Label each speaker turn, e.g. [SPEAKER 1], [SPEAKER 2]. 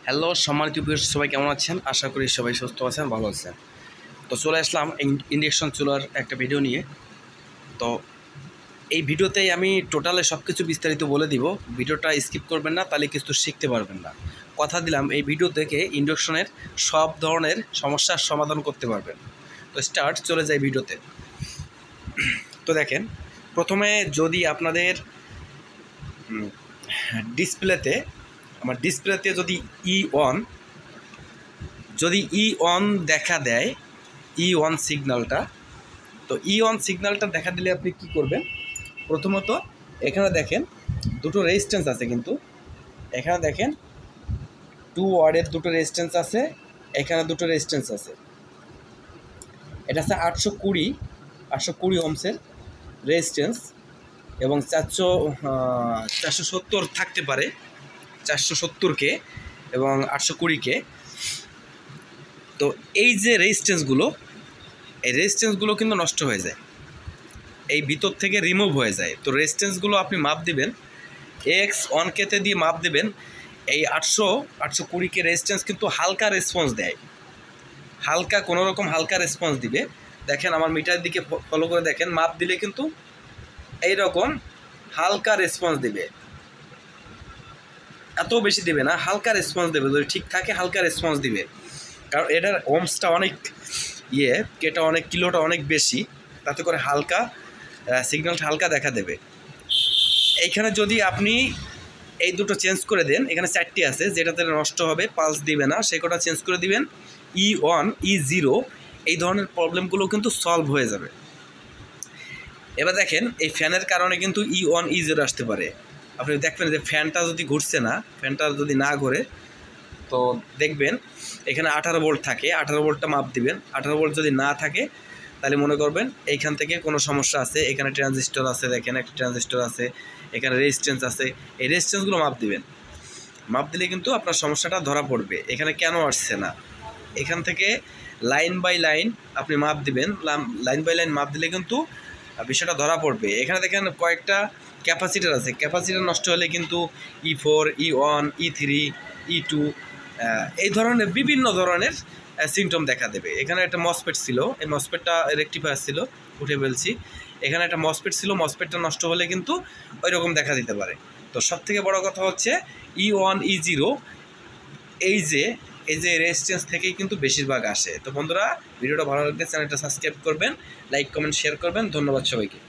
[SPEAKER 1] Hello সম্মানিত viewers, সবাই কেমন আছেন? আশা করি সবাই সুস্থ আছেন, ভালো আছেন। তো চলে আসলাম ইন্ডাকশন চুলার একটা ভিডিও নিয়ে। তো এই ভিডিওতেই আমি টোটালে সব কিছু বিস্তারিত বলে দিব। ভিডিওটা স্কিপ করবেন না, তাহলে কিছু শিখতে পারবেন না। কথা দিলাম এই ভিডিও থেকে ইন্ডাকশনের সব ধরনের সমস্যার সমাধান করতে পারবেন। তো স্টার্ট, চলে যাই ভিডিওতে। তো দেখেন, প্রথমে যদি আপনাদের ডিসপ্লেতে যদি ই অন দেখা দেয়, ই অন সিগন্যালটা, তো ই অন সিগন্যালটা দেখা দিলে আপনি কি করবেন? প্রথমত এখানে দেখেন দুটো রেজিস্ট্যান্স আছে, কিন্তু এখানে দেখেন 2 ওয়াটের দুটো রেজিস্ট্যান্স আছে, এখানে দুটো রেজিস্ট্যান্স আছে। এটা আছে 820 ওহমসের রেজিস্ট্যান্স এবং 470 থাকতে পারে, 470K এবং 820K। তো এই যে রেজিস্ট্যান্সগুলো কিন্তু নষ্ট হয়ে যায়, এই ভিতর থেকে রিমুভ হয়ে যায়। তো রেজিস্ট্যান্সগুলো আপনি মাপ দিবেন, X1K-তে দিয়ে মাপ দেবেন। এই 820K রেজিস্ট্যান্স কিন্তু হালকা রেসপন্স দেয়, কোনোরকম হালকা রেসপন্স দিবে। দেখেন আমার মিটার দিকে ফলো করে দেখেন, মাপ দিলে কিন্তু এইরকম হালকা রেসপন্স দিবে, এত বেশি দেবে না, হালকা রেসপন্স দেবে। যদি ঠিক থাকে হালকা রেসপন্স দিবে, কারণ এটার ওহমসটা অনেক কেটা অনেক, কিলোটা অনেক বেশি, তাতে করে হালকা সিগন্যালটা হালকা দেখা দেবে। এইখানে যদি আপনি এই দুটো চেঞ্জ করে দেন, এখানে 4টি আছে যেটাতে নষ্ট হবে, পালস দিবে না, সে কটা চেঞ্জ করে দিবেন। E1 E0 এই ধরনের প্রবলেমগুলো কিন্তু সলভ হয়ে যাবে। এবার দেখেন এই ফ্যানের কারণে কিন্তু E1 E0 আসতে পারে। আপনি দেখবেন যে ফ্যানটা যদি ঘুরছে না, ফ্যানটা যদি না ঘোরে, তো দেখবেন এখানে 18 ভোল্ট থাকে, 18 ভোল্টটা মাপ দিবেন। 18 ভোল্ট যদি না থাকে তাহলে মনে করবেন এইখান থেকে কোনো সমস্যা আছে। এখানে ট্রানজিস্টর আছে, দেখেন একটা ট্রানজিস্টর আছে, এখানে রেজিস্ট্যান্স আছে, এই রেজিস্ট্যান্সগুলো মাপ দিবেন। মাপ দিলে কিন্তু আপনার সমস্যাটা ধরা পড়বে, এখানে কেন আসছে না। এখান থেকে লাইন বাই লাইন আপনি মাপ দিবেন, লাইন বাই লাইন মাপ দিলে কিন্তু বিষয়টা ধরা পড়বে। এখানে দেখেন কয়েকটা ক্যাপাসিটার আছে, ক্যাপাসিটার নষ্ট হলে কিন্তু E4 E1 E3 E2 এই ধরনের বিভিন্ন ধরনের সিমটম দেখা দেবে। এখানে একটা মসফেট ছিল, এই মসফেটটা রেকটিফায়ার ছিল, উঠে ফেলছি। এখানে একটা মসফেট ছিল, মসফেটটা নষ্ট হলে কিন্তু ওই রকম দেখা দিতে পারে। তো সবথেকে বড় কথা হচ্ছে E1 E0 এই যে রেজিস্ট্যান্স থেকেই কিন্তু বেশিরভাগ আসে। তো বন্ধুরা, ভিডিওটা ভালো লাগলে চ্যানেলটা সাবস্ক্রাইব করবেন, লাইক কমেন্ট শেয়ার করবেন। ধন্যবাদ সবাইকে।